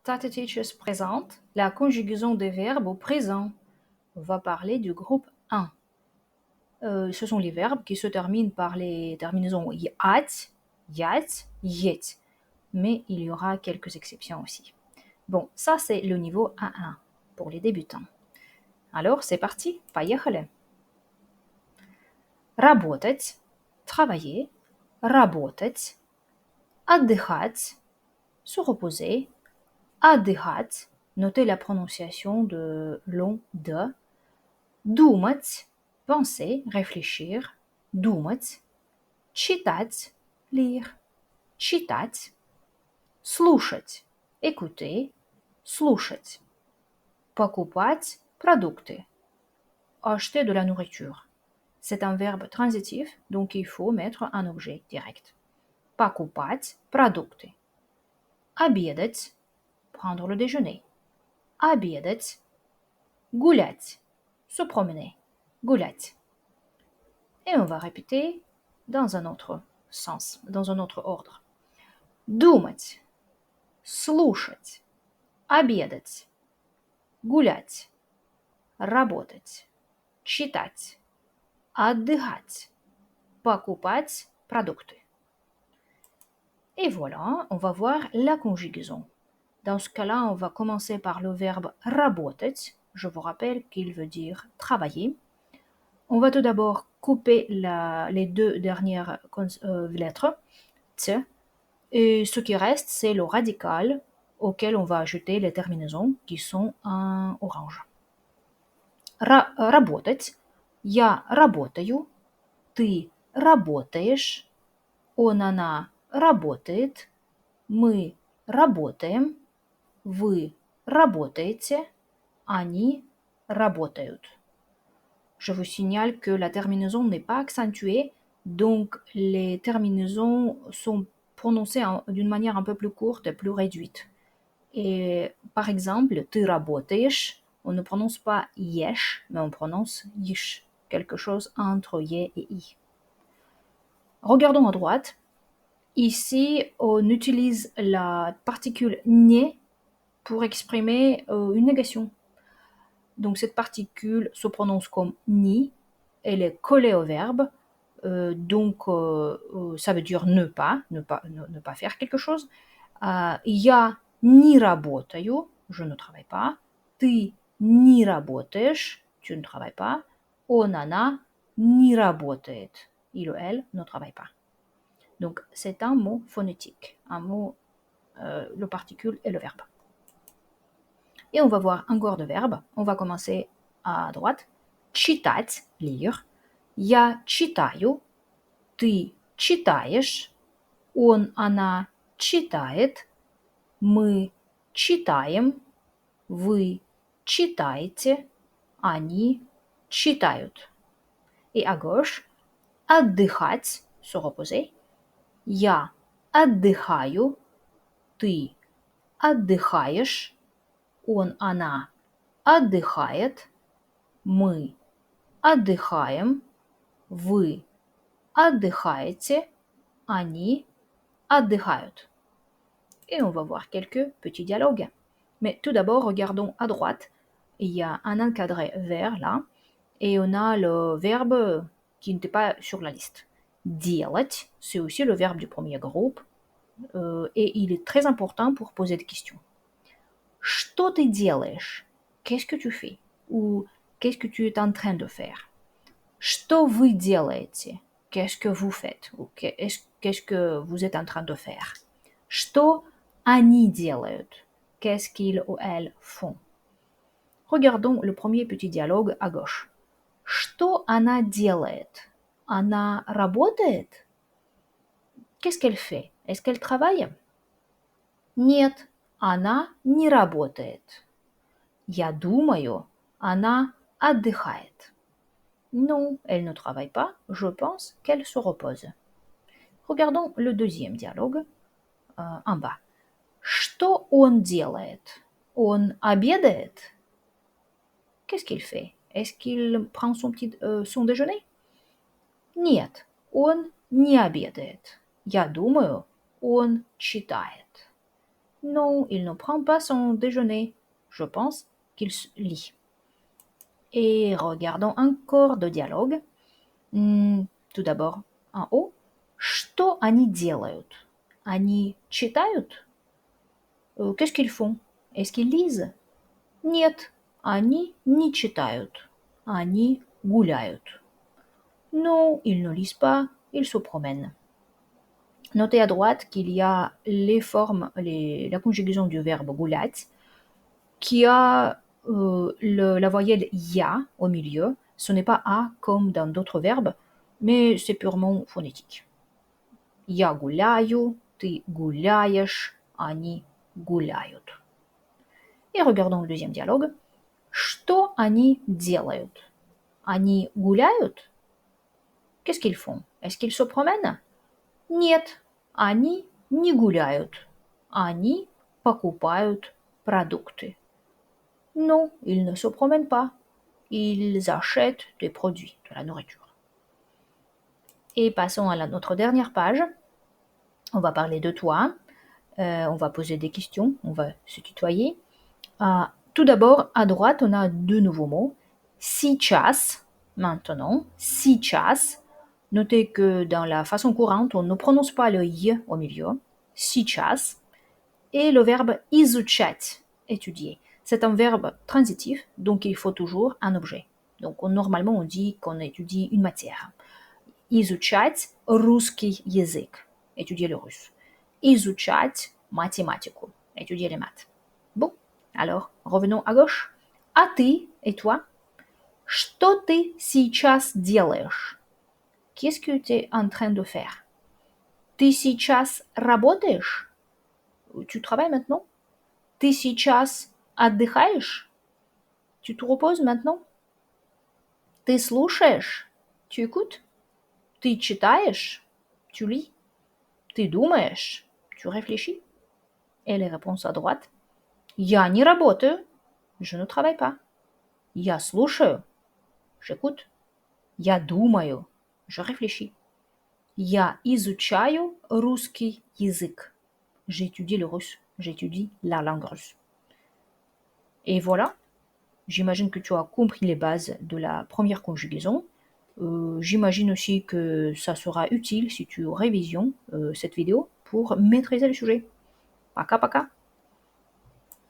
Statitiches présente la conjugaison des verbes au présent. On va parler du groupe 1. Ce sont les verbes qui se terminent par les terminaisons yat, yat, yet. Mais il y aura quelques exceptions aussi. Bon, ça c'est le niveau A1 pour les débutants. Alors c'est parti, поехали. Работать, travailler, работать, отдыхать, se reposer, отдыхать, notez la prononciation de long de, думать, penser, réfléchir, думать, читать, lire, читать, слушать, écouter, слушать, покупать, продукты, acheter de la nourriture. C'est un verbe transitif, donc il faut mettre un objet direct. Покупать, продукты. Обедать, prendre le déjeuner. Обедать, гулять, se promener, гулять. Et on va répéter dans un autre sens, dans un autre ordre. Думать, слушать, обедать, гулять, работать, читать, отдыхать, покупать продукты. Et voilà, on va voir la conjugaison. Dans ce cas-là, on va commencer par le verbe работать. Je vous rappelle qu'il veut dire travailler. On va tout d'abord couper les deux dernières lettres, t, et ce qui reste, c'est le radical auquel on va ajouter les terminaisons qui sont en orange. Работать. Я работаю. Ты работаешь. Он, она работает. Мы работаем. Вы работаете. Они работают. Je vous signale que la terminaison n'est pas accentuée, donc les terminaisons sont prononcées d'une manière un peu plus courte et plus réduite. Et par exemple, ты работаешь, on ne prononce pas yesh, mais on prononce yish, quelque chose entre ye et i. Regardons à droite. Ici, on utilise la particule nie pour exprimer une négation. Donc cette particule se prononce comme ni, elle est collée au verbe, donc ça veut dire ne pas faire quelque chose. Я не работаю, je ne travaille pas. Ты не работаешь, tu ne travailles pas. Он, она не работает, il ou elle ne travaille pas. Donc c'est un mot phonétique, un mot, le particule et le verbe. Et on va voir encore de verbes. On va commencer à droite. Читать, lire. Я читаю. Ты читаешь. Он, она читает. Мы читаем. Вы читаете. Они читают. Et à gauche, отдыхать, se reposer. Я отдыхаю. Ты отдыхаешь. Он, она отдыхает, мы отдыхаем, вы отдыхаете, они отдыхают. Et on va voir quelques petits dialogues. Mais tout d'abord, regardons à droite. Il y a un encadré vert là, et on a le verbe qui n'était pas sur la liste. Делать, c'est aussi le verbe du premier groupe, et il est très important pour poser des questions. Что ты делаешь? Qu'est-ce que tu fais? Ou qu'est-ce que tu es en train de faire? Что вы делаете? Qu'est-ce que vous faites? Ou qu'est-ce que vous êtes en train de faire? Что они делают? Qu'est-ce qu'ils ou elles font? Regardons le premier petit dialogue à gauche. Что она делает? Она работает? Qu'est-ce qu'elle fait? Est-ce qu'elle travaille? Нет, она не работает. Я думаю, она отдыхает. Non, elle ne travaille pas, je pense qu'elle se repose. Regardons le deuxième dialogue, en bas. Что он делает? Он обедает? Qu'est-ce qu'il fait? Est-ce qu'il prend son déjeuner? Нет, он не обедает. Я думаю, он читает. Non, il ne prend pas son déjeuner. Je pense qu'il lit. Et regardons encore le dialogue. Tout d'abord, en haut. Что они делают? Они читают? Qu'est-ce qu'ils font? Est-ce qu'ils lisent? Нет, они не читают. Они гуляют. Non, ils ne lisent pas, ils se promènent. Notez à droite qu'il y a les formes, la conjugaison du verbe гулять, qui a la voyelle ya au milieu. Ce n'est pas a comme dans d'autres verbes, mais c'est purement phonétique. Я гуляю, ты гуляешь, они гуляют. Et regardons le deuxième dialogue. Что они делают? Они гуляют? Qu'est-ce qu'ils font? Est-ce qu'ils se promènent? Нет, они не гуляют. Они покупают продукты. Non, ils ne se promènent pas. Ils achètent des produits, de la nourriture. Et passons à notre dernière page. On va parler de toi. On va poser des questions. On va se tutoyer. Tout d'abord, à droite, on a deux nouveaux mots. Сейчас, maintenant. Сейчас. Notez que dans la façon courante, on ne prononce pas le y au milieu. Сейчас. Et le verbe изучать, étudier. C'est un verbe transitif, donc il faut toujours un objet. Donc normalement, on dit qu'on étudie une matière. Изучать русский язык, étudier le russe. Изучать математику, étudier les maths. Bon, alors revenons à gauche. А ты et toi? Что ты сейчас делаешь? Qu'est-ce que tu es en train de faire? Ты сейчас работаешь? Tu travailles maintenant? Ты сейчас отдыхаешь? Tu te reposes maintenant? Ты слушаешь? Tu écoutes? Ты читаешь? Tu lis? Ты думаешь? Tu réfléchis? Et les réponses à droite. Я не работаю. Je ne travaille pas. Я слушаю. J'écoute. Я думаю. Je réfléchis. Я изучаю русский язык. J'étudie le russe. J'étudie la langue russe. Et voilà. J'imagine que tu as compris les bases de la première conjugaison. J'imagine aussi que ça sera utile si tu révisions cette vidéo pour maîtriser le sujet. Paka paka.